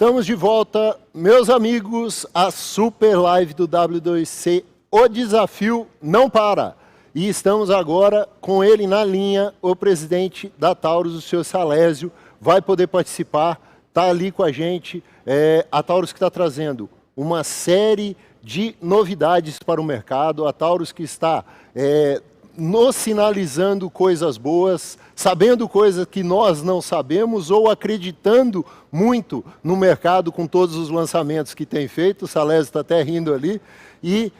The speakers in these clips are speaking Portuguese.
Estamos de volta, meus amigos, a super live do W2C, o desafio não para. E estamos agora com ele na linha, o presidente da Taurus, o senhor Salésio, vai poder participar, está ali com a gente. A Taurus que está trazendo uma série de novidades para o mercado, a Taurus que está nos sinalizando coisas boas, sabendo coisas que nós não sabemos ou acreditando muito no mercado com todos os lançamentos que tem feito, o Salésio está até rindo ali, e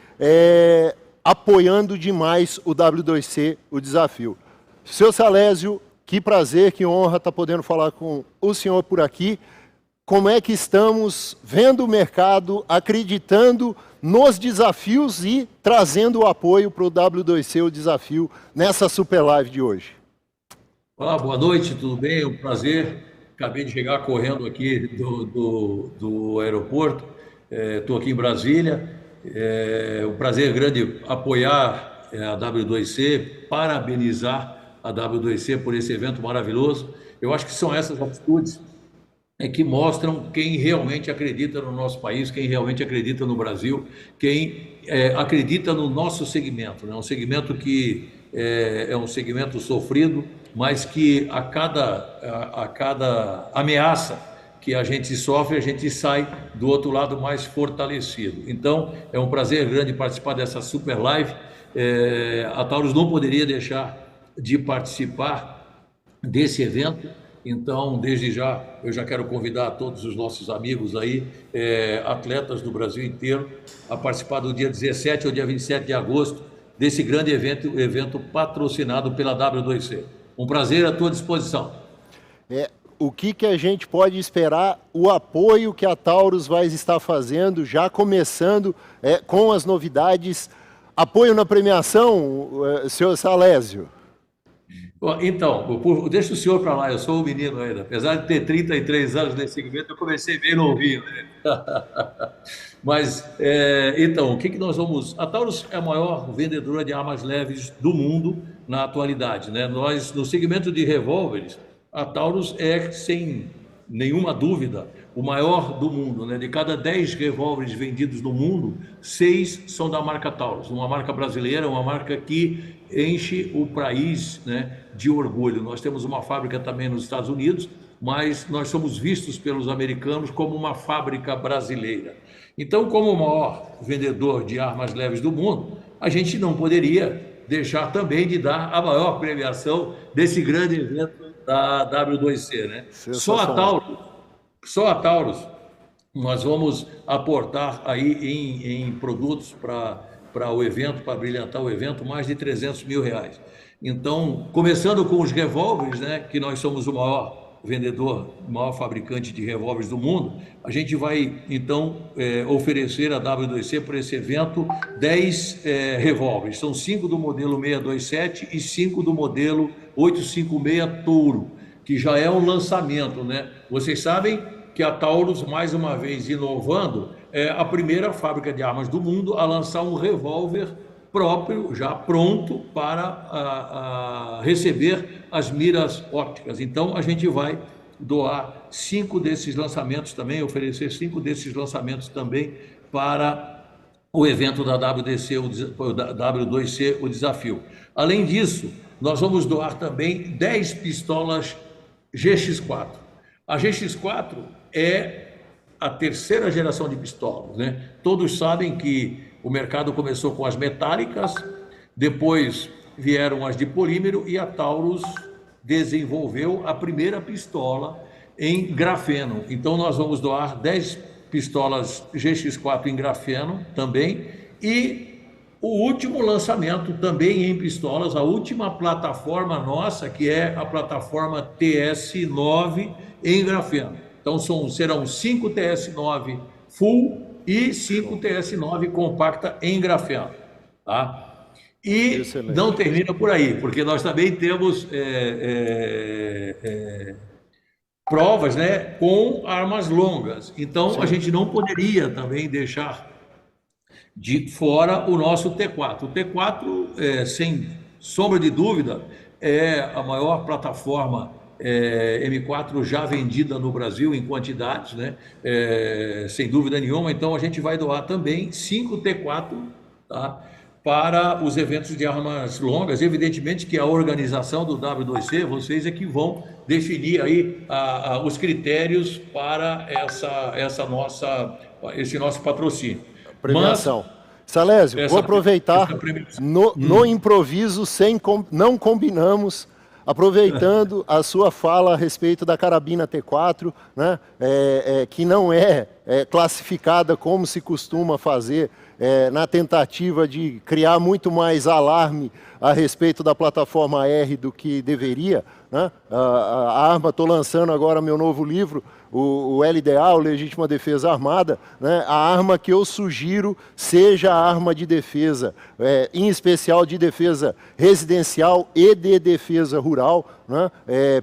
apoiando demais o W2C, o desafio. Seu Salésio, que prazer, que honra estar podendo falar com o senhor por aqui. Como é que estamos vendo o mercado, acreditando nos desafios e trazendo o apoio para o W2C, o desafio, nessa super live de hoje? Olá, boa noite, tudo bem? É um prazer. Acabei de chegar correndo aqui do aeroporto. Estou aqui em Brasília. É um prazer grande apoiar a W2C, parabenizar a W2C por esse evento maravilhoso. Eu acho que são essas atitudes que mostram quem realmente acredita no nosso país, quem realmente acredita no Brasil, quem acredita no nosso segmento, né? Um segmento que é um segmento sofrido, mas que a cada ameaça que a gente sofre, a gente sai do outro lado mais fortalecido. Então, é um prazer grande participar dessa super live. A Taurus não poderia deixar de participar desse evento. Então, desde já, eu já quero convidar todos os nossos amigos aí, atletas do Brasil inteiro, a participar do dia 17 ou dia 27 de agosto, desse grande evento patrocinado pela W2C. Um prazer à tua disposição. O que a gente pode esperar, o apoio que a Taurus vai estar fazendo, já começando com as novidades, apoio na premiação, senhor Salésio? Então, deixa o senhor para lá, eu sou um menino ainda. Apesar de ter 33 anos nesse segmento, eu comecei bem novinho, né? Mas, então, o que nós vamos... A Taurus é a maior vendedora de armas leves do mundo na atualidade, né? Nós, no segmento de revólveres, a Taurus é, sem nenhuma dúvida, o maior do mundo, né? De cada 10 revólveres vendidos no mundo, 6 são da marca Taurus, uma marca brasileira, uma marca que enche o país, né, de orgulho. Nós temos uma fábrica também nos Estados Unidos, mas nós somos vistos pelos americanos como uma fábrica brasileira. Então, como o maior vendedor de armas leves do mundo, a gente não poderia deixar também de dar a maior premiação desse grande evento da W2C, né? Só a Taurus, nós vamos aportar aí em produtos para o evento, para brilhantar o evento, mais de 300 mil reais. Então, começando com os revólveres, né, que nós somos o maior vendedor, o maior fabricante de revólveres do mundo, a gente vai, então, oferecer a W2C para esse evento 10 revólveres. São 5 do modelo 627 e 5 do modelo 856 Touro, que já é um lançamento, né? Vocês sabem que a Taurus, mais uma vez inovando, é a primeira fábrica de armas do mundo a lançar um revólver próprio, já pronto para receber as miras ópticas. Então, a gente vai doar 5 desses lançamentos também, oferecer 5 desses lançamentos também para o evento da W2C, o desafio. Além disso, nós vamos doar também 10 pistolas GX4. A GX4 é a terceira geração de pistolas, né? Todos sabem que o mercado começou com as metálicas, depois vieram as de polímero e a Taurus desenvolveu a primeira pistola em grafeno. Então nós vamos doar 10 pistolas GX4 em grafeno também e o último lançamento também em pistolas, a última plataforma nossa, que é a plataforma TS9 em grafeno. Então serão 5 TS9 full e 5 TS9 compacta em grafeno, tá? E excelente. Não termina por aí, porque nós também temos provas, né, com armas longas. Então, sim, a gente não poderia também deixar de fora o nosso T4. O T4, sem sombra de dúvida, é a maior plataforma M4 já vendida no Brasil em quantidades, né? Sem dúvida nenhuma. Então, a gente vai doar também 5 T4, tá? Para os eventos de armas longas. Evidentemente que a organização do W2C, vocês é que vão definir aí os critérios para esse nosso patrocínio. Premiação. Salésio, vou aproveitar no improviso, não combinamos, aproveitando a sua fala a respeito da carabina T4, né, que não é classificada como se costuma fazer na tentativa de criar muito mais alarme a respeito da plataforma R do que deveria, né? A arma, estou lançando agora meu novo livro, o LDA, o Legítima Defesa Armada, né? A arma que eu sugiro seja a arma de defesa, em especial de defesa residencial e de defesa rural, né?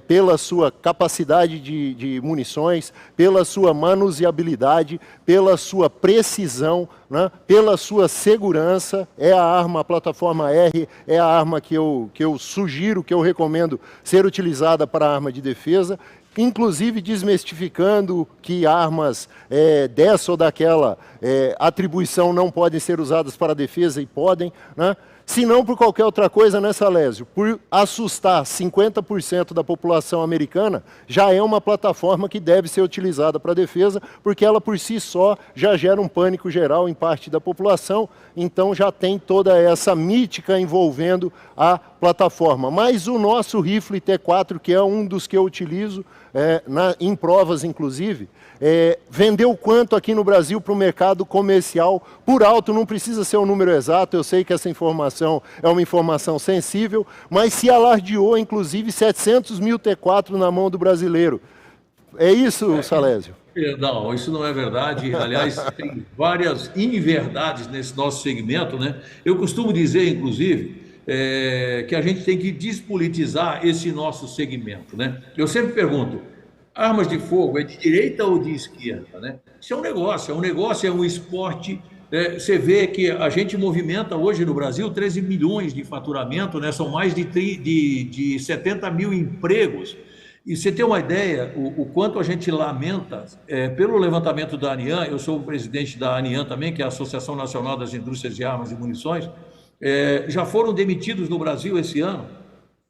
Pela sua capacidade de munições, pela sua manuseabilidade, pela sua precisão, né? Pela sua segurança. É a arma, a plataforma R, é a arma que eu sugiro, que eu recomendo ser utilizada para a arma de defesa, inclusive desmistificando que armas dessa ou daquela atribuição não podem ser usadas para defesa, e podem, né? Se não por qualquer outra coisa, né, Salésio? Por assustar 50% da população americana, já é uma plataforma que deve ser utilizada para defesa, porque ela por si só já gera um pânico geral em parte da população, então já tem toda essa mítica envolvendo a plataforma. Mas o nosso rifle T4, que é um dos que eu utilizo, em provas inclusive, vendeu quanto aqui no Brasil para o mercado comercial? Por alto, não precisa ser um número exato, eu sei que essa informação é uma informação sensível, mas se alardeou, inclusive, 700 mil T4 na mão do brasileiro. É isso, Salésio? Não, isso não é verdade. Aliás, tem várias inverdades nesse nosso segmento, né? Eu costumo dizer, inclusive, que a gente tem que despolitizar esse nosso segmento, né? Eu sempre pergunto, armas de fogo é de direita ou de esquerda, né? Isso é um negócio, é um esporte. Você vê que a gente movimenta hoje no Brasil 13 milhões de faturamento, né? São mais de 70 mil empregos. E você tem uma ideia, o quanto a gente lamenta, pelo levantamento da ANIAN, eu sou o presidente da ANIAN também, que é a Associação Nacional das Indústrias de Armas e Munições, já foram demitidos no Brasil esse ano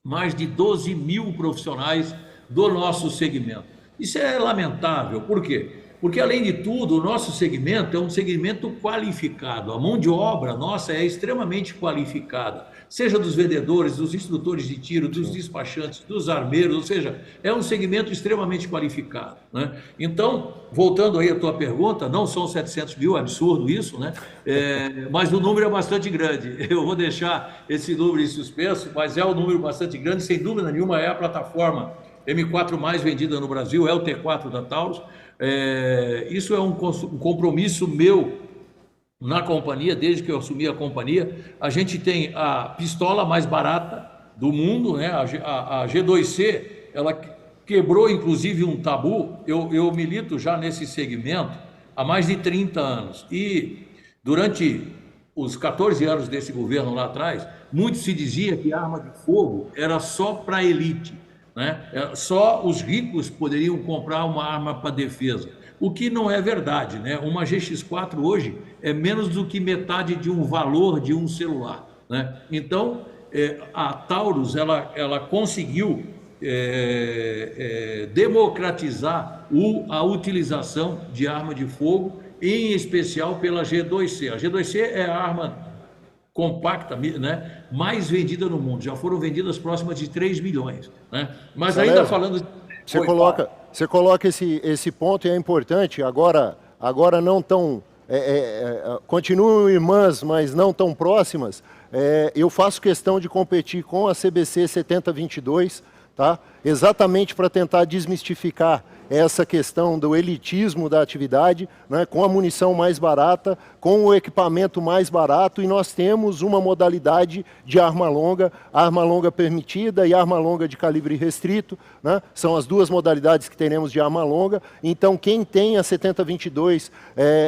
mais de 12 mil profissionais do nosso segmento. Isso é lamentável. Por quê? Porque, além de tudo, o nosso segmento é um segmento qualificado. A mão de obra nossa é extremamente qualificada, seja dos vendedores, dos instrutores de tiro, dos despachantes, dos armeiros, ou seja, é um segmento extremamente qualificado, né? Então, voltando aí à tua pergunta, não são 700 mil, é absurdo isso, né? Mas o número é bastante grande. Eu vou deixar esse número em suspenso, mas é um número bastante grande, sem dúvida nenhuma, é a plataforma M4 mais vendida no Brasil, é o T4 da Taurus. Isso é um compromisso meu na companhia, desde que eu assumi a companhia. A gente tem a pistola mais barata do mundo, né? A G2C, ela quebrou inclusive um tabu. Eu milito já nesse segmento há mais de 30 anos e durante os 14 anos desse governo lá atrás, muito se dizia que a arma de fogo era só para a elite, né? Só os ricos poderiam comprar uma arma para defesa, o que não é verdade, né? Uma GX4 hoje é menos do que metade de um valor de um celular, né? Então, a Taurus ela conseguiu democratizar a utilização de arma de fogo, em especial pela G2C. A G2C é a arma compacta, né, mais vendida no mundo. Já foram vendidas próximas de 3 milhões. Né? Mas Salésio, ainda falando... Você coloca esse ponto, e é importante, agora não tão... continuam irmãs, mas não tão próximas. Eu faço questão de competir com a CBC 7022, tá? Exatamente para tentar desmistificar essa questão do elitismo da atividade, né, com a munição mais barata, com o equipamento mais barato, e nós temos uma modalidade de arma longa permitida e arma longa de calibre restrito, né, são as duas modalidades que teremos de arma longa. Então, quem tem a 7022,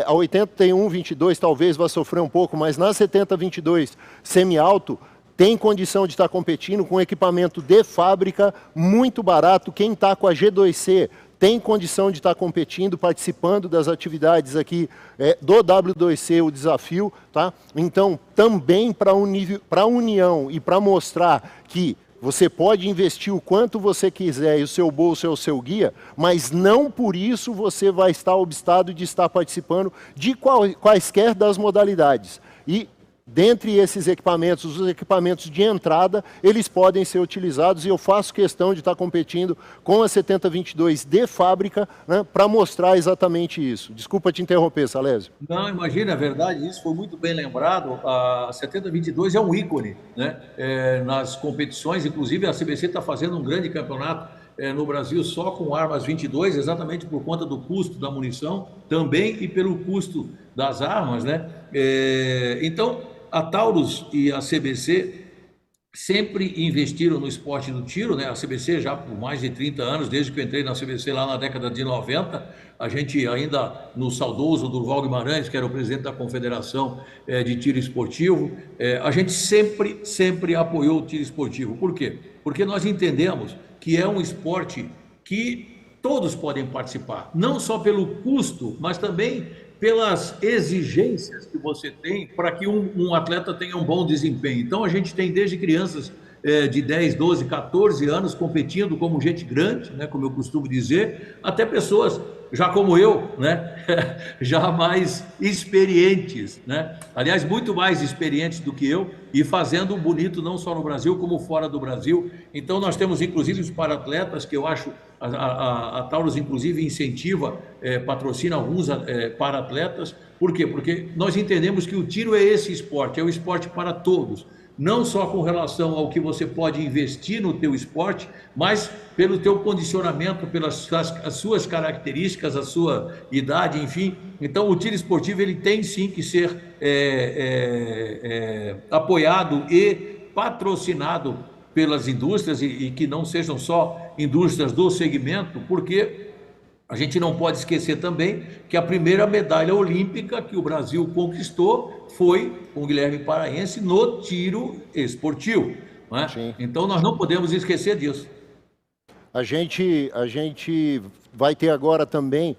a 8122 talvez vá sofrer um pouco, mas na 7022 semi-alto, tem condição de estar competindo com equipamento de fábrica, muito barato. Quem está com a G2C tem condição de estar competindo, participando das atividades aqui do W2C, o desafio. Tá? Então, também para a união e para mostrar que você pode investir o quanto você quiser e o seu bolso é o seu guia, mas não por isso você vai estar obstado de estar participando de quaisquer das modalidades. E dentre esses equipamentos, os equipamentos de entrada, eles podem ser utilizados e eu faço questão de estar competindo com a 7022 de fábrica, né, para mostrar exatamente isso. Desculpa te interromper, Salésio. Não, imagina, é verdade, isso foi muito bem lembrado. A 7022 é um ícone, né, nas competições, inclusive a CBC está fazendo um grande campeonato no Brasil só com armas 22, exatamente por conta do custo da munição também e pelo custo das armas, né? Então, a Taurus e a CBC sempre investiram no esporte do tiro, né? A CBC já por mais de 30 anos, desde que eu entrei na CBC lá na década de 90, a gente ainda no saudoso Durval Guimarães, que era o presidente da Confederação de Tiro Esportivo, a gente sempre apoiou o tiro esportivo. Por quê? Porque nós entendemos que é um esporte que todos podem participar, não só pelo custo, mas também pelas exigências que você tem para que um atleta tenha um bom desempenho. Então, a gente tem desde crianças de 10, 12, 14 anos competindo como gente grande, né, como eu costumo dizer, até pessoas já como eu, né, já mais experientes, né, aliás, muito mais experientes do que eu, e fazendo bonito não só no Brasil, como fora do Brasil. Então, nós temos, inclusive, os para-atletas, que eu acho, a Taurus, inclusive, incentiva, patrocina alguns para-atletas. Por quê? Porque nós entendemos que o tiro é esse esporte, é o esporte para todos. Não só com relação ao que você pode investir no teu esporte, mas pelo teu condicionamento, pelas as suas características, a sua idade, enfim. Então, o tiro esportivo ele tem sim que ser apoiado e patrocinado pelas indústrias e que não sejam só indústrias do segmento, porque a gente não pode esquecer também que a primeira medalha olímpica que o Brasil conquistou foi com o Guilherme Paraense no tiro esportivo, não é? Então nós não podemos esquecer disso. A gente vai ter agora também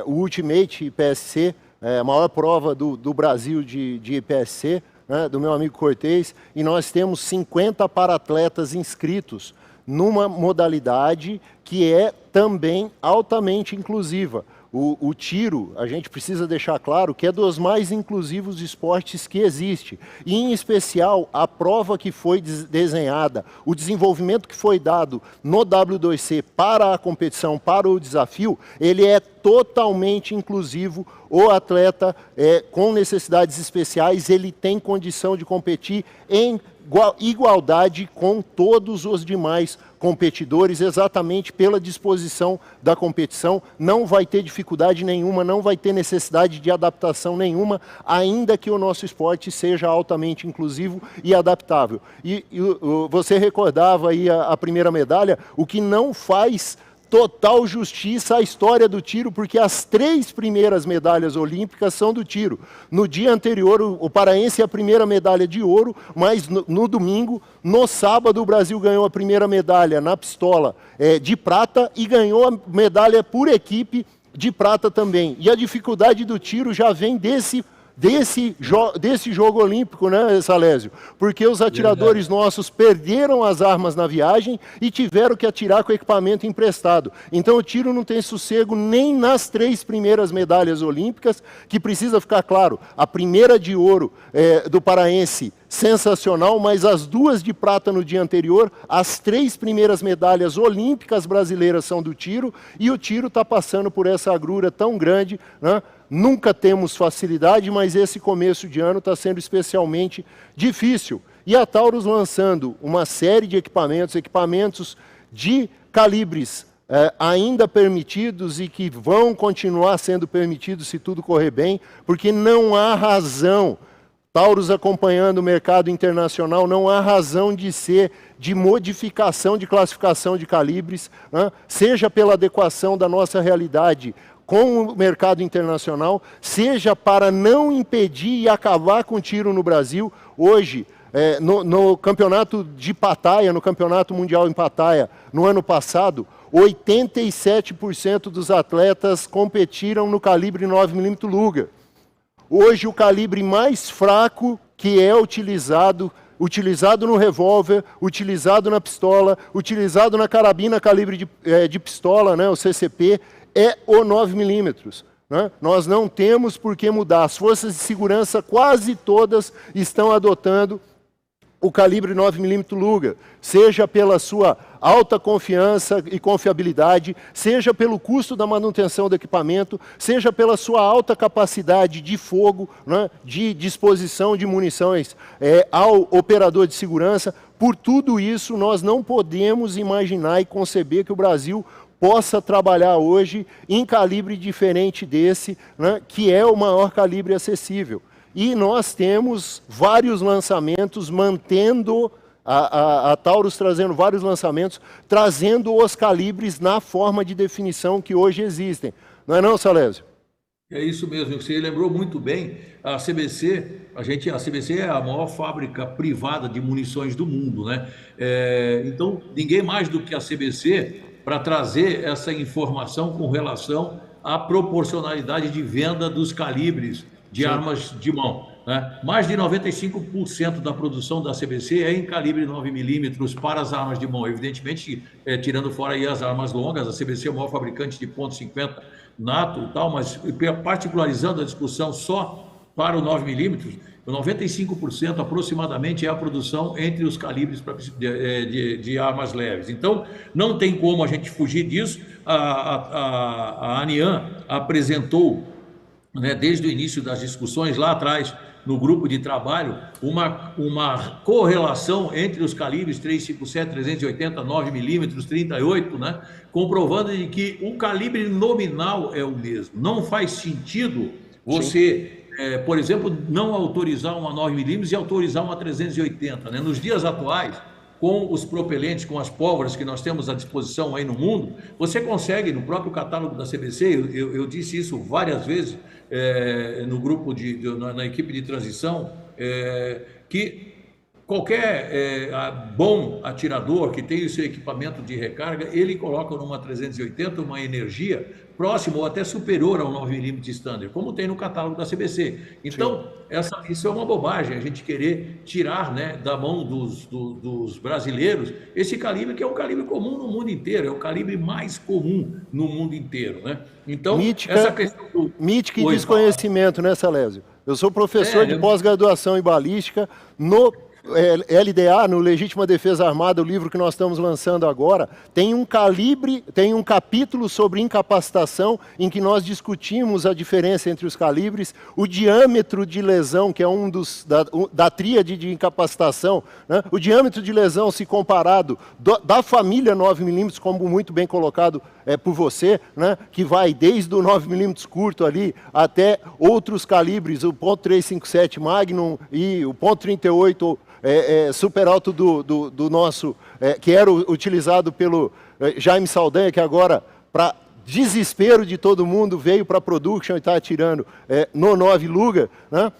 o Ultimate IPSC, a maior prova do Brasil de IPSC, né, do meu amigo Cortez, e nós temos 50 para-atletas inscritos numa modalidade que é também altamente inclusiva. O tiro, a gente precisa deixar claro que é dos mais inclusivos esportes que existe. E, em especial, a prova que foi desenhada, o desenvolvimento que foi dado no W2C para a competição, para o desafio, ele é totalmente inclusivo. O atleta com necessidades especiais, ele tem condição de competir em igualdade com todos os demais competidores, exatamente pela disposição da competição. Não vai ter dificuldade nenhuma, não vai ter necessidade de adaptação nenhuma, ainda que o nosso esporte seja altamente inclusivo e adaptável. E você recordava aí a primeira medalha, o que não faz total justiça à história do tiro, porque as 3 primeiras medalhas olímpicas são do tiro. No dia anterior, o paraense é a primeira medalha de ouro, mas no domingo, no sábado, o Brasil ganhou a primeira medalha na pistola de prata e ganhou a medalha por equipe de prata também. E a dificuldade do tiro já vem desse jogo olímpico, né, Salésio? Porque os atiradores nossos perderam as armas na viagem e tiveram que atirar com equipamento emprestado. Então o tiro não tem sossego nem nas 3 primeiras medalhas olímpicas, que precisa ficar claro, a primeira de ouro do paraense, sensacional, mas as 2 de prata no dia anterior, as 3 primeiras medalhas olímpicas brasileiras são do tiro, e o tiro está passando por essa agrura tão grande, né? Nunca temos facilidade, mas esse começo de ano está sendo especialmente difícil. E a Taurus lançando uma série de equipamentos de calibres ainda permitidos e que vão continuar sendo permitidos se tudo correr bem, porque não há razão, Taurus acompanhando o mercado internacional, não há razão de ser de modificação de classificação de calibres, né? Seja pela adequação da nossa realidade com o mercado internacional, seja para não impedir e acabar com o tiro no Brasil. Hoje, No campeonato de Pattaya, no campeonato mundial em Pattaya, no ano passado, 87% dos atletas competiram no calibre 9mm Luger. Hoje, o calibre mais fraco que é utilizado no revólver, utilizado na pistola, utilizado na carabina calibre de pistola, né, o CCP, é o 9mm. Né? Nós não temos por que mudar. As forças de segurança, quase todas, estão adotando o calibre 9mm Luger, seja pela sua alta confiança e confiabilidade, seja pelo custo da manutenção do equipamento, seja pela sua alta capacidade de fogo, né, de disposição de munições ao operador de segurança. Por tudo isso, nós não podemos imaginar e conceber que o Brasil possa trabalhar hoje em calibre diferente desse, né, que é o maior calibre acessível. E nós temos vários lançamentos, mantendo a Taurus trazendo vários lançamentos, trazendo os calibres na forma de definição que hoje existem. Não é não, Salésio? É isso mesmo, você lembrou muito bem. A CBC, a CBC é a maior fábrica privada de munições do mundo, né? Então, ninguém mais do que a CBC para trazer essa informação com relação à proporcionalidade de venda dos calibres de armas de mão. Né? Mais de 95% da produção da CBC é em calibre 9mm para as armas de mão. Evidentemente, tirando fora aí as armas longas, a CBC é o maior fabricante de .50 NATO e tal, mas particularizando a discussão só para o 9mm, 95% aproximadamente é a produção entre os calibres de armas leves. Então, não tem como a gente fugir disso. A ANIAN apresentou, né, desde o início das discussões, lá atrás, no grupo de trabalho, uma correlação entre os calibres 357, 380, 9mm, 38, né, comprovando de que o calibre nominal é o mesmo. Não faz sentido você, por exemplo, não autorizar uma 9mm e autorizar uma 380. Né? Nos dias atuais, com os propelentes, com as pólvoras que nós temos à disposição aí no mundo, você consegue, no próprio catálogo da CBC, eu disse isso várias vezes no grupo, na equipe de transição, que qualquer bom atirador que tenha o seu equipamento de recarga, ele coloca numa 380 uma energia próxima ou até superior ao 9mm standard, como tem no catálogo da CBC. Então, isso é uma bobagem, a gente querer tirar, né, da mão dos brasileiros esse calibre, que é um calibre comum no mundo inteiro, é o calibre mais comum no mundo inteiro. Né? Então, essa questão do... Mítica e desconhecimento, né, Salésio? Eu sou professor de pós-graduação em balística no LDA, no Legítima Defesa Armada, o livro que nós estamos lançando agora, tem um capítulo sobre incapacitação, em que nós discutimos a diferença entre os calibres, o diâmetro de lesão, que é da tríade de incapacitação, né? O diâmetro de lesão, se comparado da família 9mm, como muito bem colocado por você, né? Que vai desde o 9mm curto ali até outros calibres, o .357 Magnum e o .38 super alto do nosso, que era utilizado pelo Jaime Saldanha, que agora, para desespero de todo mundo, veio para a production e está atirando no 9 Luger, né?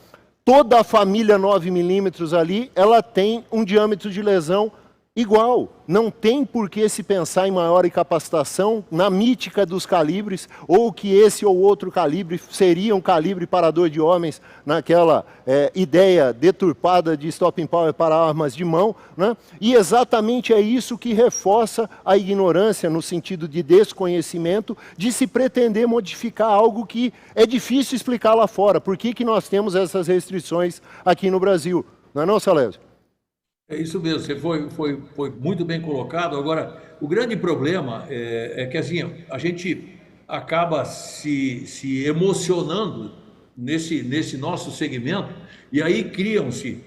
Toda a família 9mm ali, ela tem um diâmetro de lesão igual. Não tem por que se pensar em maior incapacitação na mítica dos calibres, ou que esse ou outro calibre seria um calibre parador de homens, naquela ideia deturpada de stopping power para armas de mão, né? E exatamente é isso que reforça a ignorância, no sentido de desconhecimento, de se pretender modificar algo que é difícil explicar lá fora. Por que nós temos essas restrições aqui no Brasil? Não é não, Salésio? É isso mesmo, você foi muito bem colocado. Agora, o grande problema é que assim, a gente acaba se emocionando nesse nosso segmento, e aí criam-se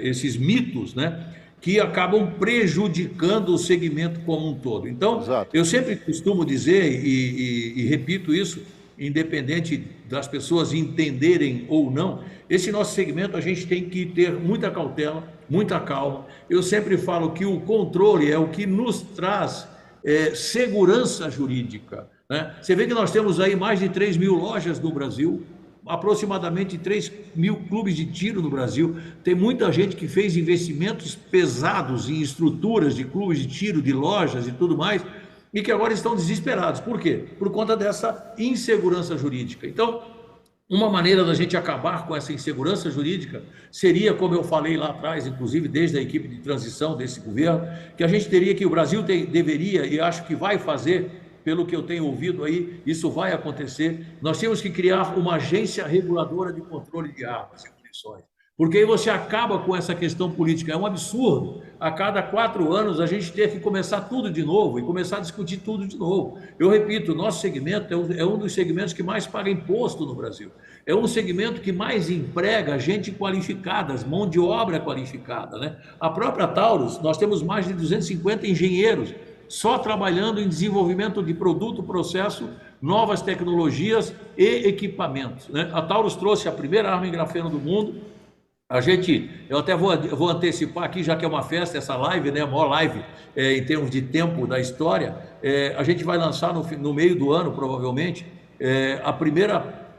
esses mitos, né, que acabam prejudicando o segmento como um todo. Então, eu sempre costumo dizer, e repito isso, independente das pessoas entenderem ou não, esse nosso segmento a gente tem que ter muita cautela, muita calma. Eu sempre falo que o controle é o que nos traz segurança jurídica, né? Você vê que nós temos aí mais de 3.000 lojas no Brasil, aproximadamente 3 mil clubes de tiro no Brasil. Tem muita gente que fez investimentos pesados em estruturas de clubes de tiro, de lojas e tudo mais, e que agora estão desesperados. Por quê? Por conta dessa insegurança jurídica. Então, uma maneira da gente acabar com essa insegurança jurídica seria, como eu falei lá atrás, inclusive desde a equipe de transição desse governo, que a gente teria que, o Brasil deveria, e acho que vai fazer, pelo que eu tenho ouvido aí, isso vai acontecer, nós temos que criar uma agência reguladora de controle de armas e munições. Porque aí você acaba com essa questão política. É um absurdo a cada 4 anos a gente ter que começar tudo de novo e começar a discutir tudo de novo. Eu repito, o nosso segmento é um dos segmentos que mais paga imposto no Brasil. É um segmento que mais emprega gente qualificada, mão de obra qualificada, né? A própria Taurus, nós temos mais de 250 engenheiros só trabalhando em desenvolvimento de produto, processo, novas tecnologias e equipamentos, né? A Taurus trouxe a primeira arma em grafeno do mundo. Eu até vou antecipar aqui, já que é uma festa, essa live, né, a maior live em termos de tempo da história, a gente vai lançar no meio do ano, provavelmente, a primeira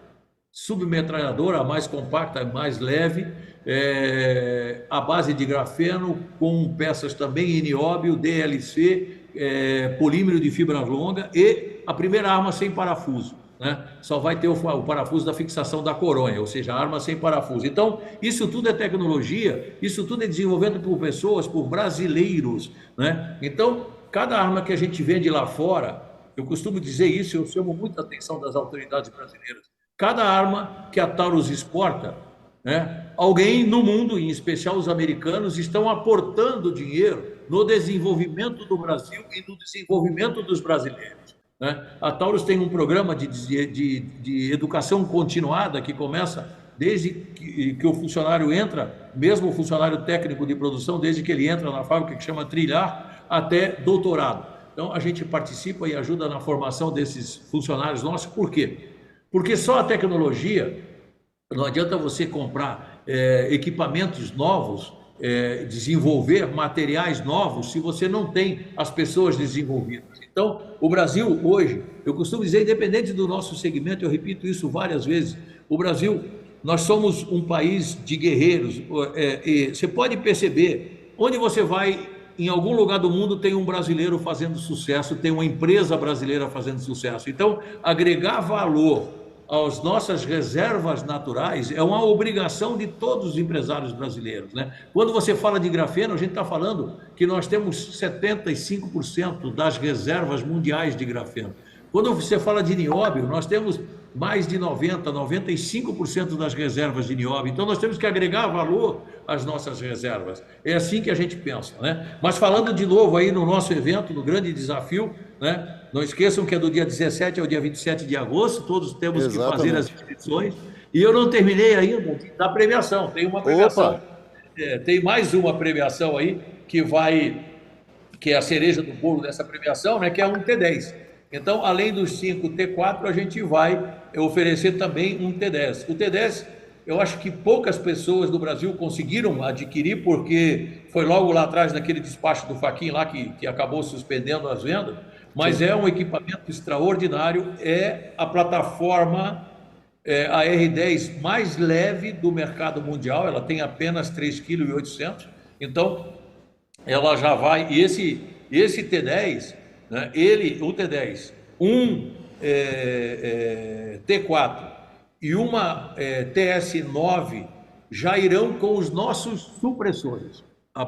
submetralhadora, a mais compacta, mais leve, à base de grafeno, com peças também em nióbio, DLC, polímero de fibra longa e a primeira arma sem parafuso, né? Só vai ter o parafuso da fixação da coronha, ou seja, a arma sem parafuso. Então, isso tudo é tecnologia, isso tudo é desenvolvido por pessoas, por brasileiros, né? Então, cada arma que a gente vende lá fora, eu costumo dizer isso, eu chamo muita atenção das autoridades brasileiras. Cada arma que a Taurus exporta, né, alguém no mundo, em especial os americanos, estão aportando dinheiro no desenvolvimento do Brasil e no desenvolvimento dos brasileiros, né? A Taurus tem um programa de educação continuada que começa desde que o funcionário entra, mesmo o funcionário técnico de produção, desde que ele entra na fábrica, que chama trilhar, até doutorado. Então, a gente participa e ajuda na formação desses funcionários nossos. Por quê? Porque só a tecnologia, não adianta você comprar equipamentos novos, desenvolver materiais novos, se você não tem as pessoas desenvolvidas. Então, o Brasil hoje, eu costumo dizer, independente do nosso segmento, eu repito isso várias vezes, o Brasil, nós somos um país de guerreiros, e você pode perceber, onde você vai, em algum lugar do mundo tem um brasileiro fazendo sucesso, tem uma empresa brasileira fazendo sucesso. Então, agregar valor às nossas reservas naturais é uma obrigação de todos os empresários brasileiros, né? Quando você fala de grafeno, a gente está falando que nós temos 75% das reservas mundiais de grafeno. Quando você fala de nióbio, nós temos mais de 95% das reservas de nióbio. Então, nós temos que agregar valor às nossas reservas. É assim que a gente pensa, né? Mas falando de novo aí no nosso evento, no grande desafio, né? Não esqueçam que é do dia 17 ao dia 27 de agosto, todos temos Exatamente. Que fazer as inscrições. E eu não terminei ainda da premiação, tem uma premiação. Tem mais uma premiação aí, que é a cereja do bolo dessa premiação, né? Que é um T10. Então, além dos 5 T4, a gente vai oferecer também um T10. O T10, eu acho que poucas pessoas do Brasil conseguiram adquirir, porque foi logo lá atrás, naquele despacho do Fachin lá, que acabou suspendendo as vendas, mas Sim. É um equipamento extraordinário, é a plataforma, a R10 mais leve do mercado mundial, ela tem apenas 3,8 kg, então ela já vai, e esse T10, né, o T10, um T4 e uma TS9 já irão com os nossos supressores, à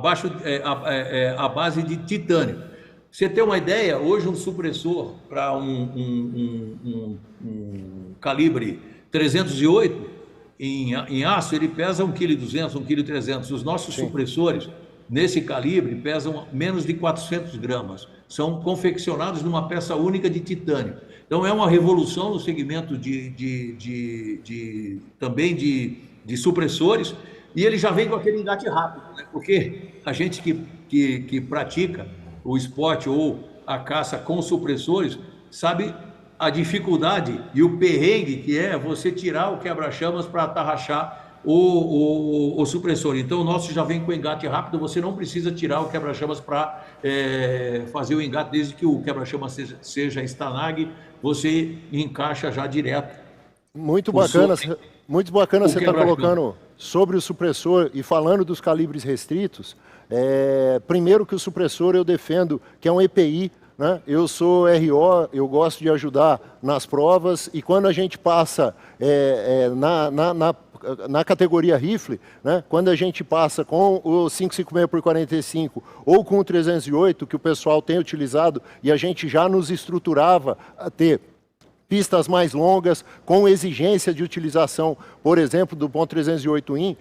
base de titânio. Você tem uma ideia, hoje um supressor para um calibre 308 em aço, ele pesa 1,2 kg, 1,3 kg. Os nossos Sim. supressores, nesse calibre, pesam menos de 400 gramas. São confeccionados numa peça única de titânio. Então, é uma revolução no segmento também de supressores, e ele já vem com aquele engate rápido, né? Porque a gente que pratica o esporte ou a caça com supressores sabe a dificuldade e o perrengue que é você tirar o quebra-chamas para atarrachar o supressor. Então, o nosso já vem com engate rápido, você não precisa tirar o quebra-chamas para fazer o engate, desde que o quebra-chamas seja Stanag, você encaixa já direto Muito O bacana, so- muito bacana o você estar quebra-caco. colocando sobre o supressor e falando dos calibres restritos. Primeiro que o supressor eu defendo que é um EPI, né? Eu sou RO, eu gosto de ajudar nas provas e quando a gente passa na categoria rifle, né? Quando a gente passa com o 556 por 45 ou com o 308, que o pessoal tem utilizado e a gente já nos estruturava a ter pistas mais longas, com exigência de utilização, por exemplo, do ponto 308 IN,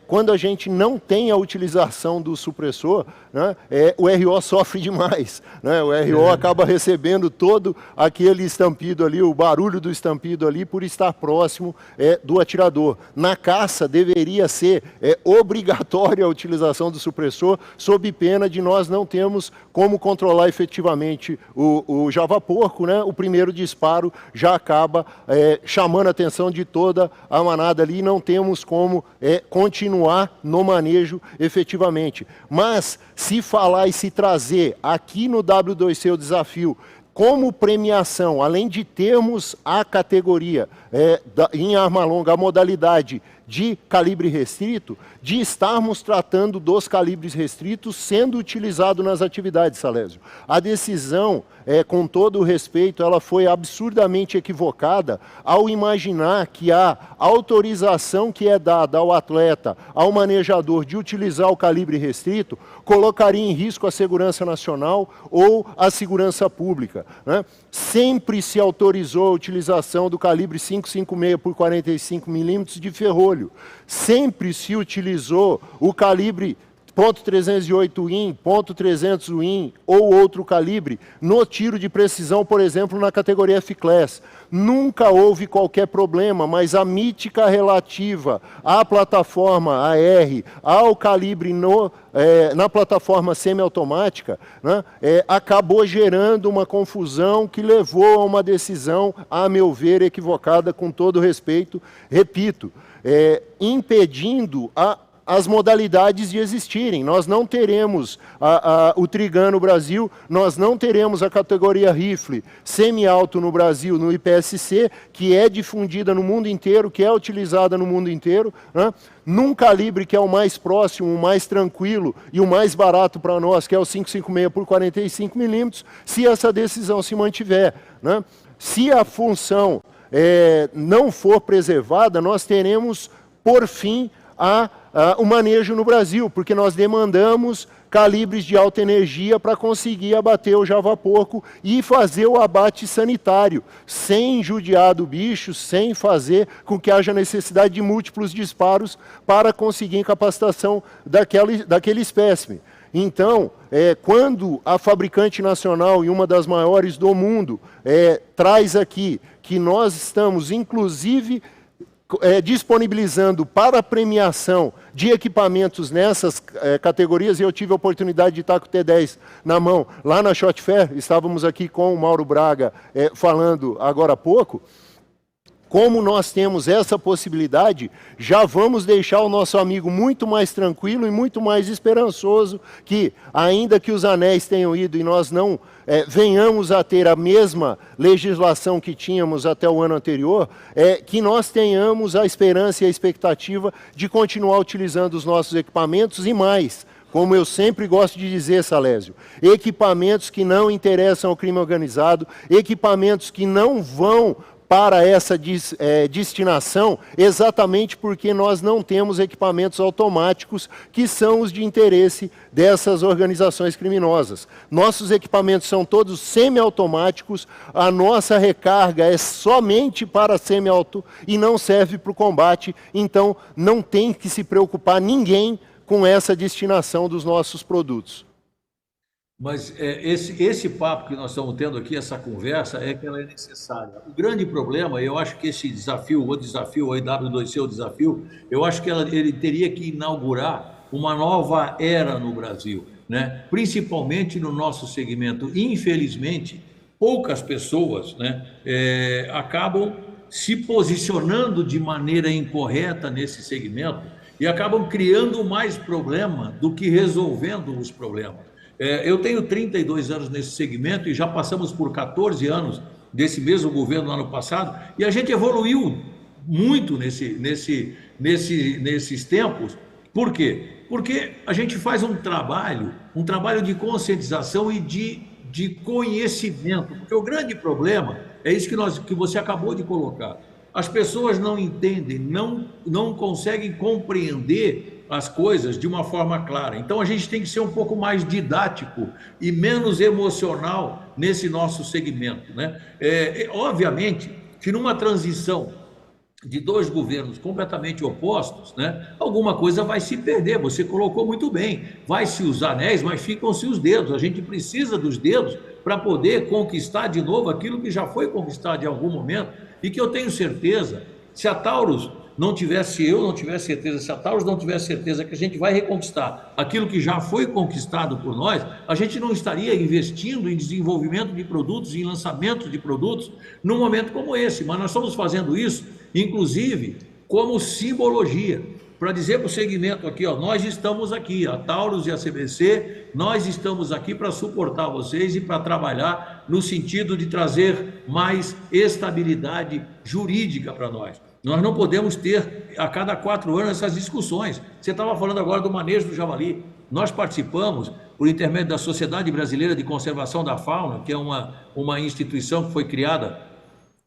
quando a gente não tem a utilização do supressor, né, o RO sofre demais. Né, o RO acaba recebendo todo aquele estampido ali, o barulho do estampido ali, por estar próximo do atirador. Na caça, deveria ser obrigatória a utilização do supressor, sob pena de nós não termos como controlar efetivamente o javaporco, né, o primeiro disparo já acaba chamando a atenção de toda a manada ali e não temos como continuar no manejo efetivamente. Mas se falar e se trazer aqui no W2C o desafio como premiação, além de termos a categoria em arma longa, a modalidade de calibre restrito, de estarmos tratando dos calibres restritos sendo utilizado nas atividades, Salésio. A decisão, com todo o respeito, ela foi absurdamente equivocada ao imaginar que a autorização que é dada ao atleta, ao manejador de utilizar o calibre restrito, colocaria em risco a segurança nacional ou a segurança pública. Né? Sempre se autorizou a utilização do calibre 556 por 45 milímetros de ferrolho. Sempre se utilizou o calibre .308 IN, .300 IN ou outro calibre no tiro de precisão, por exemplo, na categoria F-Class. Nunca houve qualquer problema, mas a mítica relativa à plataforma AR, ao calibre na plataforma semiautomática, né, acabou gerando uma confusão que levou a uma decisão, a meu ver, equivocada, com todo respeito, repito, impedindo as modalidades de existirem. Nós não teremos o Trigun no Brasil, nós não teremos a categoria rifle semi-alto no Brasil, no IPSC, que é difundida no mundo inteiro, que é utilizada no mundo inteiro, né? Num calibre que é o mais próximo, o mais tranquilo e o mais barato para nós, que é o 556 por 45 milímetros, se essa decisão se mantiver. Né? Se a função não for preservada, nós teremos, por fim, o manejo no Brasil, porque nós demandamos calibres de alta energia para conseguir abater o javaporco e fazer o abate sanitário, sem judiar do bicho, sem fazer com que haja necessidade de múltiplos disparos para conseguir incapacitação daquele espécime. Então, quando a fabricante nacional e uma das maiores do mundo traz aqui que nós estamos, inclusive, disponibilizando para a premiação de equipamentos nessas categorias, e eu tive a oportunidade de estar com o T10 na mão, lá na Shot Fair, estávamos aqui com o Mauro Braga falando agora há pouco. Como nós temos essa possibilidade, já vamos deixar o nosso amigo muito mais tranquilo e muito mais esperançoso que, ainda que os anéis tenham ido e nós não venhamos a ter a mesma legislação que tínhamos até o ano anterior, que nós tenhamos a esperança e a expectativa de continuar utilizando os nossos equipamentos e mais. Como eu sempre gosto de dizer, Salésio, equipamentos que não interessam ao crime organizado, equipamentos que não vão para essa destinação, exatamente porque nós não temos equipamentos automáticos que são os de interesse dessas organizações criminosas. Nossos equipamentos são todos semiautomáticos, a nossa recarga é somente para semiauto e não serve para o combate, então não tem que se preocupar ninguém com essa destinação dos nossos produtos. Mas esse papo que nós estamos tendo aqui, essa conversa, que ela é necessária. O grande problema, eu acho que esse desafio, o W2C, o desafio, eu acho que ele teria que inaugurar uma nova era no Brasil, né? Principalmente no nosso segmento. Infelizmente, poucas pessoas, né, acabam se posicionando de maneira incorreta nesse segmento e acabam criando mais problema do que resolvendo os problemas. Eu tenho 32 anos nesse segmento e já passamos por 14 anos desse mesmo governo no ano passado e a gente evoluiu muito nesses tempos. Por quê? Porque a gente faz um trabalho de conscientização e de conhecimento. Porque o grande problema é isso que você acabou de colocar. As pessoas não entendem, não conseguem compreender as coisas de uma forma clara. Então, a gente tem que ser um pouco mais didático e menos emocional nesse nosso segmento, né? Obviamente que numa transição de dois governos completamente opostos, né, alguma coisa vai se perder. Você colocou muito bem. Vai-se os anéis, mas ficam-se os dedos. A gente precisa dos dedos para poder conquistar de novo aquilo que já foi conquistado em algum momento e que eu tenho certeza, se a Taurus não tivesse, eu não tivesse certeza, se a Taurus não tivesse certeza que a gente vai reconquistar aquilo que já foi conquistado por nós, a gente não estaria investindo em desenvolvimento de produtos, em lançamento de produtos, num momento como esse. Mas nós estamos fazendo isso, inclusive, como simbologia, para dizer para o segmento aqui, ó, nós estamos aqui, a Taurus e a CBC, nós estamos aqui para suportar vocês e para trabalhar no sentido de trazer mais estabilidade jurídica para nós. Nós não podemos ter a cada 4 anos essas discussões. Você estava falando agora do manejo do javali. Nós participamos, por intermédio da Sociedade Brasileira de Conservação da Fauna, que é uma instituição que foi criada,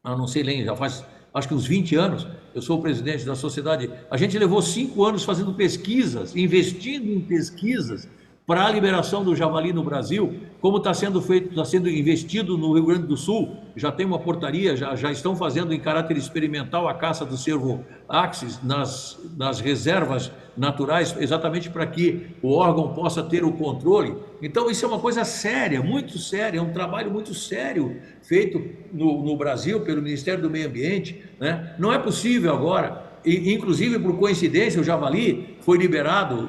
não sei nem, já faz acho que uns 20 anos, eu sou o presidente da sociedade. A gente levou 5 anos fazendo pesquisas, investindo em pesquisas para a liberação do javali no Brasil, como está sendo feito, está sendo investido no Rio Grande do Sul, já tem uma portaria, já estão fazendo em caráter experimental a caça do cervo axis nas reservas naturais, exatamente para que o órgão possa ter o controle. Então, isso é uma coisa séria, muito séria, é um trabalho muito sério feito no Brasil pelo Ministério do Meio Ambiente, né? Não é possível agora. Inclusive, por coincidência, o javali foi liberado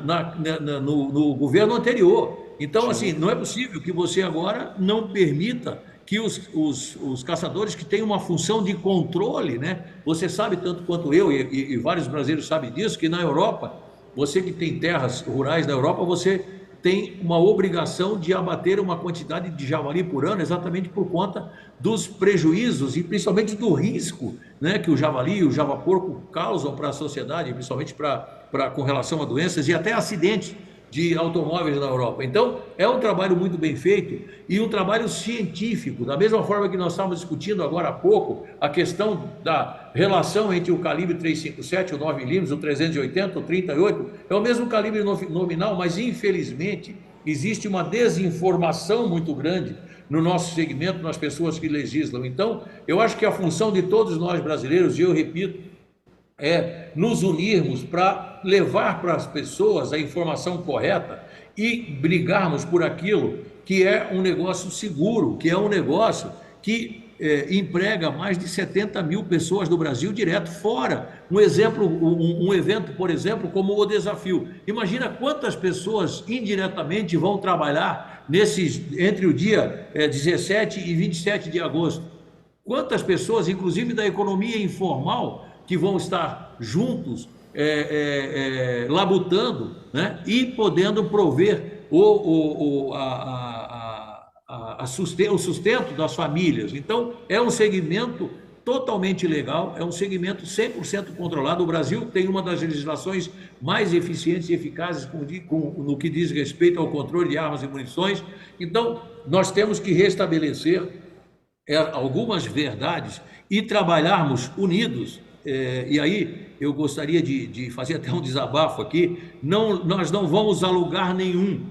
no governo anterior. Então, assim, não é possível que você agora não permita que os caçadores que têm uma função de controle, né? Você sabe tanto quanto eu, e vários brasileiros sabem disso, que na Europa, você que tem terras rurais na Europa, você tem uma obrigação de abater uma quantidade de javali por ano, exatamente por conta dos prejuízos e principalmente do risco, né, que o javali e o javaporco causam para a sociedade, principalmente com relação a doenças e até acidentes de automóveis na Europa. Então, é um trabalho muito bem feito e um trabalho científico, da mesma forma que nós estávamos discutindo agora há pouco, a questão da relação entre o calibre 357, o 9mm, o 380, o 38, é o mesmo calibre nominal, mas infelizmente existe uma desinformação muito grande no nosso segmento, nas pessoas que legislam. Então, eu acho que a função de todos nós brasileiros, e eu repito, é nos unirmos para levar para as pessoas a informação correta e brigarmos por aquilo que é um negócio seguro, que é um negócio que emprega mais de 70 mil pessoas do Brasil direto, fora um exemplo, um evento, por exemplo, como o Desafio. Imagina quantas pessoas indiretamente vão trabalhar entre o dia 17 e 27 de agosto. Quantas pessoas, inclusive da economia informal, que vão estar juntos, labutando, né, e podendo prover o sustento das famílias. Então, é um segmento totalmente legal, é um segmento 100% controlado. O Brasil tem uma das legislações mais eficientes e eficazes no que diz respeito ao controle de armas e munições. Então, nós temos que restabelecer algumas verdades e trabalharmos unidos. E aí eu gostaria de fazer até um desabafo aqui. Nós não vamos a lugar nenhum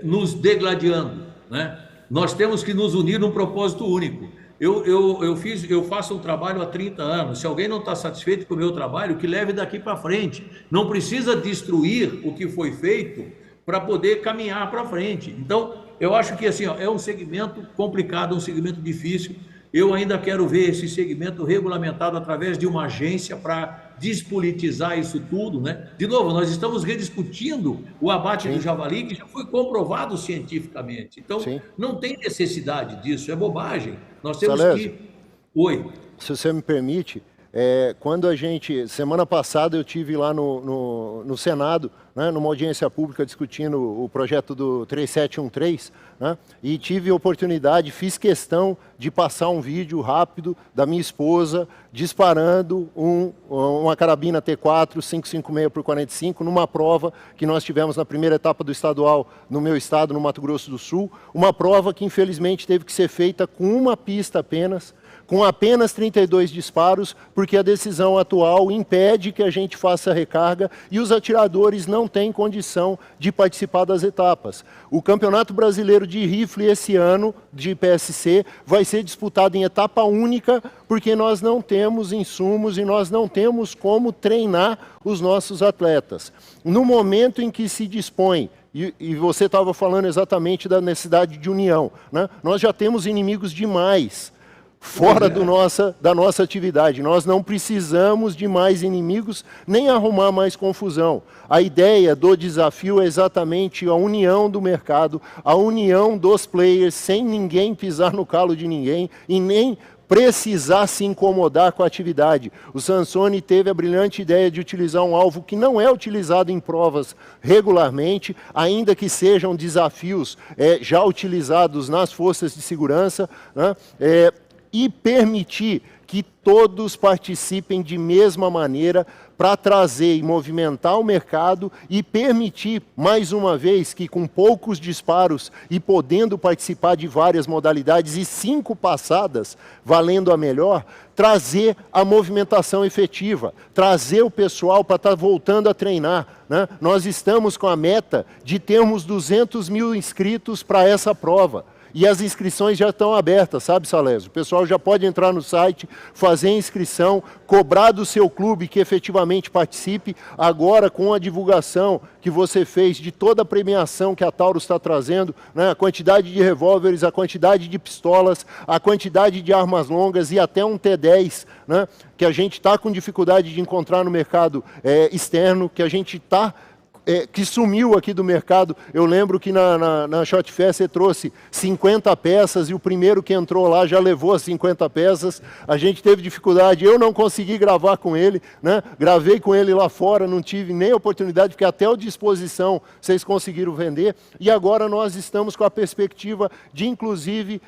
nos degladiando, né? Nós temos que nos unir num propósito único. Eu faço um trabalho há 30 anos. Se alguém não está satisfeito com o meu trabalho, que leve daqui para frente. Não precisa destruir o que foi feito para poder caminhar para frente. Então, eu acho que assim, é um segmento complicado, um segmento difícil. Eu ainda quero ver esse segmento regulamentado através de uma agência para despolitizar isso tudo, né? De novo, nós estamos rediscutindo o abate do javali, que já foi comprovado cientificamente. Então, não tem necessidade disso, é bobagem. Nós temos que... Oi. Se você me permite, quando a gente, semana passada eu tive lá no Senado, né, numa audiência pública discutindo o projeto do 3713, né, e tive a oportunidade, fiz questão de passar um vídeo rápido da minha esposa disparando uma carabina T4 556x45 numa prova que nós tivemos na primeira etapa do estadual no meu estado, no Mato Grosso do Sul, uma prova que infelizmente teve que ser feita com uma pista apenas, com apenas 32 disparos, porque a decisão atual impede que a gente faça recarga e os atiradores não têm condição de participar das etapas. O Campeonato Brasileiro de Rifle esse ano, de PSC, vai ser disputado em etapa única, porque nós não temos insumos e nós não temos como treinar os nossos atletas. No momento em que se dispõe, e você estava falando exatamente da necessidade de união, né? Nós já temos inimigos demais fora da nossa atividade. Nós não precisamos de mais inimigos, nem arrumar mais confusão. A ideia do desafio é exatamente a união do mercado, a união dos players, sem ninguém pisar no calo de ninguém e nem precisar se incomodar com a atividade. O Sansone teve a brilhante ideia de utilizar um alvo que não é utilizado em provas regularmente, ainda que sejam desafios já utilizados nas forças de segurança, né? E permitir que todos participem de mesma maneira para trazer e movimentar o mercado e permitir, mais uma vez, que com poucos disparos e podendo participar de várias modalidades e 5 passadas, valendo a melhor, trazer a movimentação efetiva, trazer o pessoal para estar voltando a treinar, né? Nós estamos com a meta de termos 200 mil inscritos para essa prova. E as inscrições já estão abertas, sabe, Salésio? O pessoal já pode entrar no site, fazer a inscrição, cobrar do seu clube que efetivamente participe. Agora, com a divulgação que você fez de toda a premiação que a Taurus está trazendo, né, a quantidade de revólveres, a quantidade de pistolas, a quantidade de armas longas e até um T10, né, que a gente está com dificuldade de encontrar no mercado externo, que a gente está... que sumiu aqui do mercado. Eu lembro que na Shot Fest você trouxe 50 peças e o primeiro que entrou lá já levou as 50 peças. A gente teve dificuldade, eu não consegui gravar com ele, né? Gravei com ele lá fora, não tive nem oportunidade, porque até a disposição vocês conseguiram vender. E agora nós estamos com a perspectiva de, inclusive,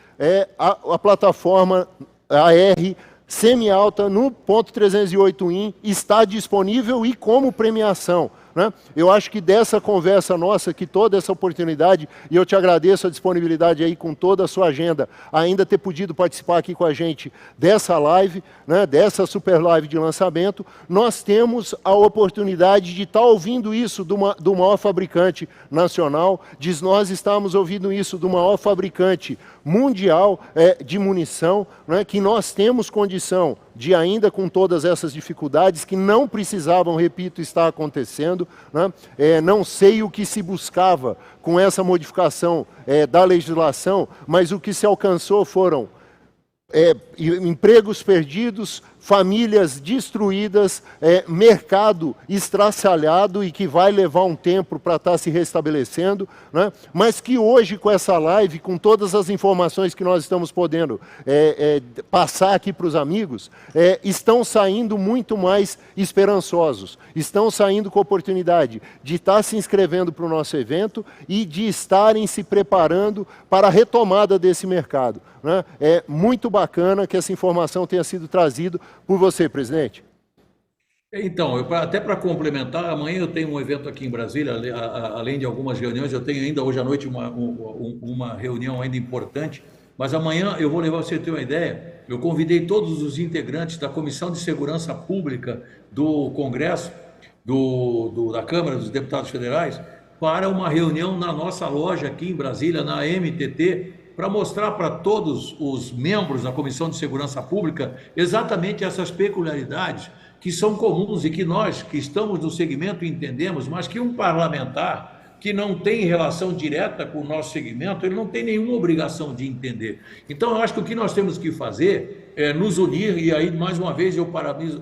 a plataforma AR semi-alta no ponto 308 IN está disponível e como premiação, né? Eu acho que dessa conversa nossa, que toda essa oportunidade, e eu te agradeço a disponibilidade aí com toda a sua agenda, ainda ter podido participar aqui com a gente dessa live, né, dessa super live de lançamento, nós temos a oportunidade de estar ouvindo isso do maior fabricante nacional, nós estamos ouvindo isso do maior fabricante mundial de munição, né, que nós temos condição de, ainda com todas essas dificuldades, que não precisavam, repito, estar acontecendo, né? Não sei o que se buscava com essa modificação da legislação, mas o que se alcançou foram empregos perdidos, famílias destruídas, mercado estraçalhado e que vai levar um tempo para estar se restabelecendo, né? Mas que hoje, com essa live, com todas as informações que nós estamos podendo passar aqui para os amigos, estão saindo muito mais esperançosos, estão saindo com a oportunidade de estar se inscrevendo para o nosso evento e de estarem se preparando para a retomada desse mercado, né? É muito bacana que essa informação tenha sido trazida por você, presidente. Então, até para complementar, amanhã eu tenho um evento aqui em Brasília, além de algumas reuniões, eu tenho ainda hoje à noite uma reunião ainda importante, mas amanhã eu vou levar você a ter uma ideia. Eu convidei todos os integrantes da Comissão de Segurança Pública do Congresso, da Câmara dos Deputados Federais, para uma reunião na nossa loja aqui em Brasília, na MTT, para mostrar para todos os membros da Comissão de Segurança Pública exatamente essas peculiaridades que são comuns e que nós, que estamos no segmento, entendemos, mas que um parlamentar que não tem relação direta com o nosso segmento, ele não tem nenhuma obrigação de entender. Então, eu acho que o que nós temos que fazer é nos unir, e aí, mais uma vez, eu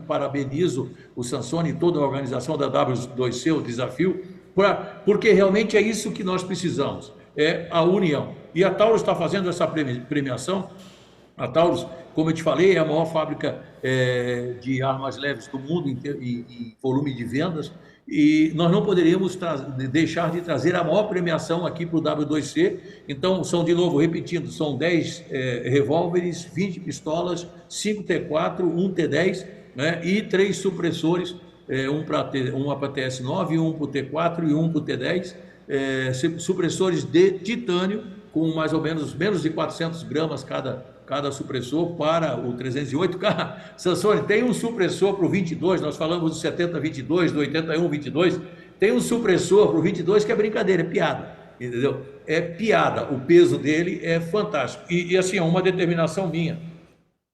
parabenizo o Sansone e toda a organização da W2C, o desafio, porque realmente é isso que nós precisamos, é a união. E a Taurus está fazendo essa premiação. A Taurus como eu te falei, é a maior fábrica de armas leves do mundo em volume de vendas, e nós não poderíamos deixar de trazer a maior premiação aqui para o W2C. Então, de novo, repetindo, são 10 revólveres, 20 pistolas, 5 T4, 1 T10, né, e 3 supressores, uma para TS9, um para o T4 e um para o T10, supressores de titânio, com mais ou menos de 400 gramas cada supressor para o 308. Sansone, tem um supressor para o 22, nós falamos do 70-22, do 81-22, tem um supressor para o 22 que é brincadeira, é piada, entendeu? É piada, o peso dele é fantástico. E assim, é uma determinação minha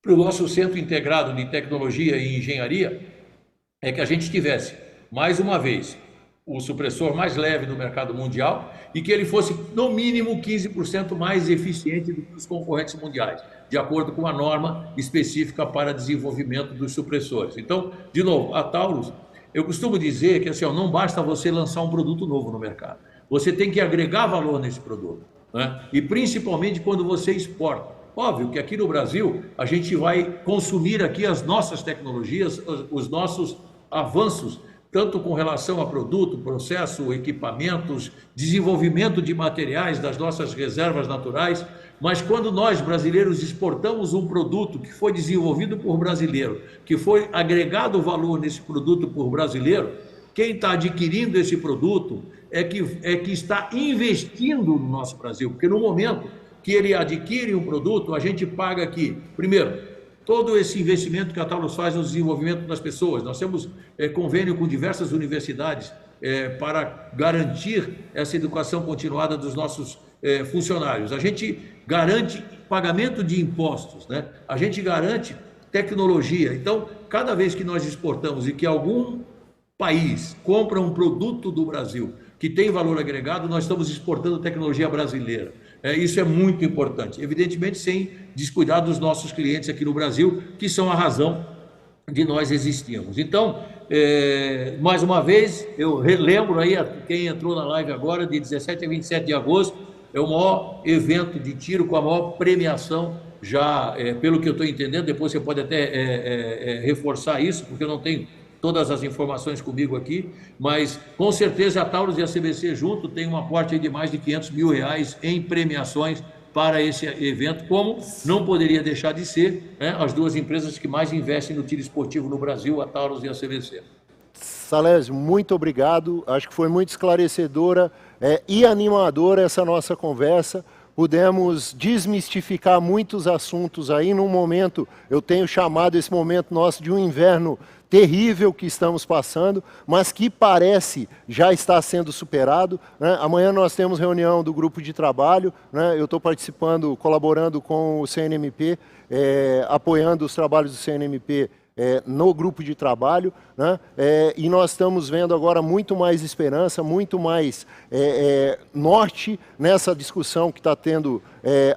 para o nosso Centro Integrado de Tecnologia e Engenharia, é que a gente tivesse, mais uma vez, o supressor mais leve do mercado mundial e que ele fosse, no mínimo, 15% mais eficiente do que os concorrentes mundiais, de acordo com a norma específica para desenvolvimento dos supressores. Então, de novo, a Taurus, eu costumo dizer que assim, não basta você lançar um produto novo no mercado, você tem que agregar valor nesse produto, né? E principalmente quando você exporta. Óbvio que aqui no Brasil a gente vai consumir aqui as nossas tecnologias, os nossos avanços, tanto com relação a produto, processo, equipamentos, desenvolvimento de materiais das nossas reservas naturais, mas quando nós, brasileiros, exportamos um produto que foi desenvolvido por brasileiro, que foi agregado valor nesse produto por brasileiro, quem está adquirindo esse produto é que está investindo no nosso Brasil, porque no momento que ele adquire um produto, a gente paga aqui, primeiro, todo esse investimento que a Taurus faz no desenvolvimento das pessoas. Nós temos convênio com diversas universidades para garantir essa educação continuada dos nossos funcionários. A gente garante pagamento de impostos, né? A gente garante tecnologia. Então, cada vez que nós exportamos e que algum país compra um produto do Brasil que tem valor agregado, nós estamos exportando tecnologia brasileira. Isso é muito importante, evidentemente sem descuidar dos nossos clientes aqui no Brasil, que são a razão de nós existirmos. Então, mais uma vez, eu relembro aí a quem entrou na live agora, de 17 a 27 de agosto, é o maior evento de tiro com a maior premiação, já pelo que eu estou entendendo, depois você pode até reforçar isso, porque eu não tenho todas as informações comigo aqui, mas com certeza a Taurus e a CBC junto tem um aporte de mais de R$500 mil em premiações para esse evento, como não poderia deixar de ser, né, as duas empresas que mais investem no tiro esportivo no Brasil, a Taurus e a CBC. Salésio, muito obrigado, acho que foi muito esclarecedora e animadora essa nossa conversa. Pudemos desmistificar muitos assuntos aí num momento, eu tenho chamado esse momento nosso de um inverno terrível que estamos passando, mas que parece já estar sendo superado, né? Amanhã nós temos reunião do grupo de trabalho, né? Eu estou participando, colaborando com o CNMP, apoiando os trabalhos do CNMP no grupo de trabalho, né? E nós estamos vendo agora muito mais esperança, muito mais norte nessa discussão que está tendo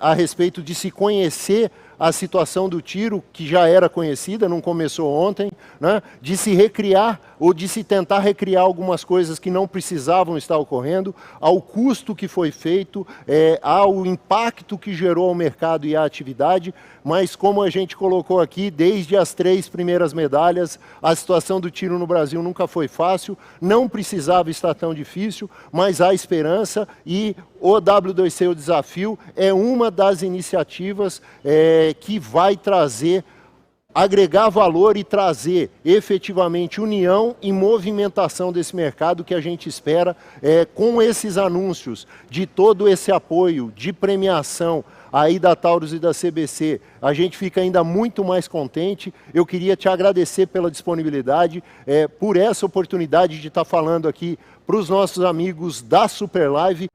a respeito de se conhecer a situação do tiro, que já era conhecida, não começou ontem, né? De se recriar ou de se tentar recriar algumas coisas que não precisavam estar ocorrendo, ao custo que foi feito, ao impacto que gerou ao mercado e à atividade, mas como a gente colocou aqui, desde as 3 primeiras medalhas, a situação do tiro no Brasil nunca foi fácil, não precisava estar tão difícil, mas há esperança e o W2C, o Desafio, é uma das iniciativas que vai trazer, agregar valor e trazer efetivamente união e movimentação desse mercado que a gente espera com esses anúncios de todo esse apoio de premiação aí da Taurus e da CBC, a gente fica ainda muito mais contente. Eu queria te agradecer pela disponibilidade, por essa oportunidade de estar falando aqui para os nossos amigos da Super Live.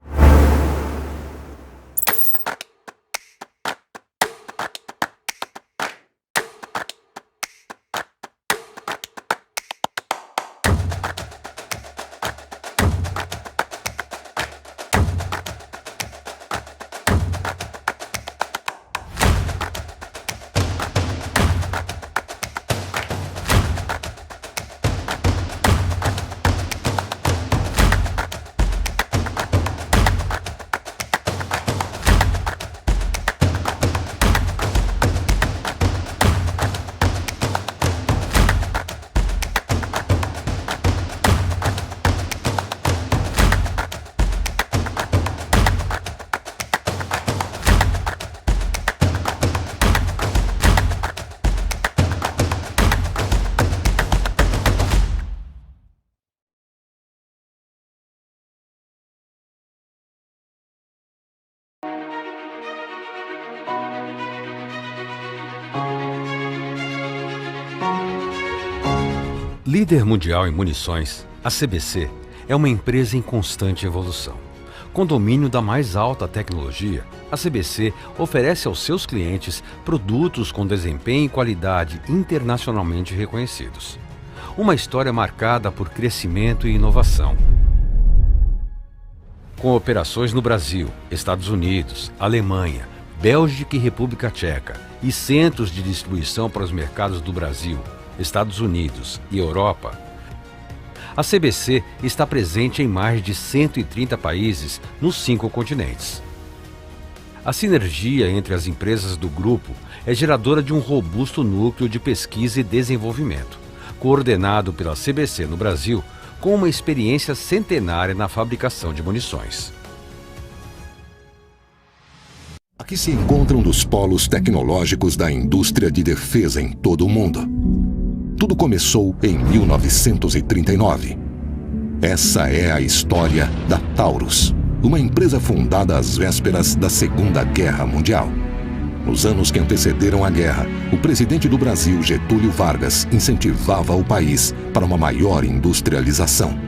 Líder mundial em munições, a CBC é uma empresa em constante evolução. Com domínio da mais alta tecnologia, a CBC oferece aos seus clientes produtos com desempenho e qualidade internacionalmente reconhecidos. Uma história marcada por crescimento e inovação. Com operações no Brasil, Estados Unidos, Alemanha, Bélgica e República Tcheca e centros de distribuição para os mercados do Brasil, Estados Unidos e Europa, a CBC está presente em mais de 130 países nos 5 continentes. A sinergia entre as empresas do grupo é geradora de um robusto núcleo de pesquisa e desenvolvimento, coordenado pela CBC no Brasil, com uma experiência centenária na fabricação de munições. Aqui se encontra um dos polos tecnológicos da indústria de defesa em todo o mundo. Tudo começou em 1939. Essa é a história da Taurus, uma empresa fundada às vésperas da Segunda Guerra Mundial. Nos anos que antecederam a guerra, o presidente do Brasil, Getúlio Vargas, incentivava o país para uma maior industrialização.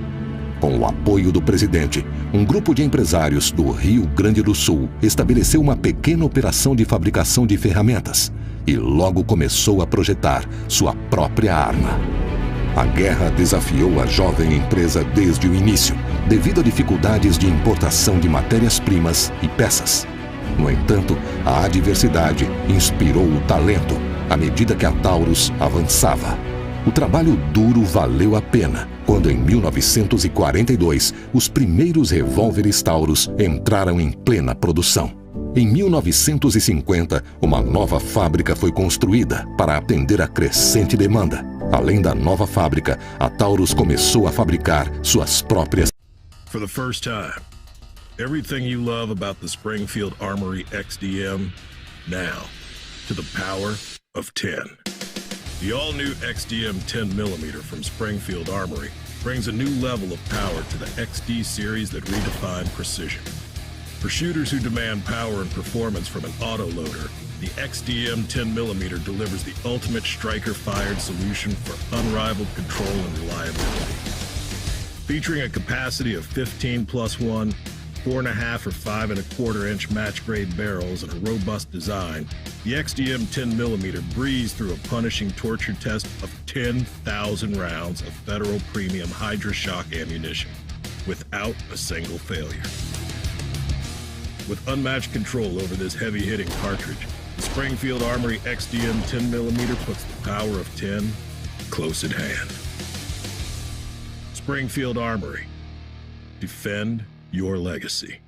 Com o apoio do presidente, um grupo de empresários do Rio Grande do Sul estabeleceu uma pequena operação de fabricação de ferramentas e logo começou a projetar sua própria arma. A guerra desafiou a jovem empresa desde o início, devido a dificuldades de importação de matérias-primas e peças. No entanto, a adversidade inspirou o talento à medida que a Taurus avançava. O trabalho duro valeu a pena quando, em 1942, os primeiros revólveres Taurus entraram em plena produção. Em 1950, uma nova fábrica foi construída para atender a crescente demanda. Além da nova fábrica, a Taurus começou a fabricar suas próprias. For the first time, everything you love about the Springfield Armory XDM, now to the power of 10. The all-new XDM 10mm from Springfield Armory brings a new level of power to the XD series that redefine precision. For shooters who demand power and performance from an autoloader, the XDM 10mm delivers the ultimate striker-fired solution for unrivaled control and reliability. Featuring a capacity of 15+1, 4.5 or 5.25 inch match-grade barrels and a robust design, the XDM 10mm breezed through a punishing torture test of 10,000 rounds of Federal Premium Hydra-Shock ammunition, without a single failure. With unmatched control over this heavy-hitting cartridge, the Springfield Armory XDM 10mm puts the power of 10 close at hand. Springfield Armory. Defend your legacy.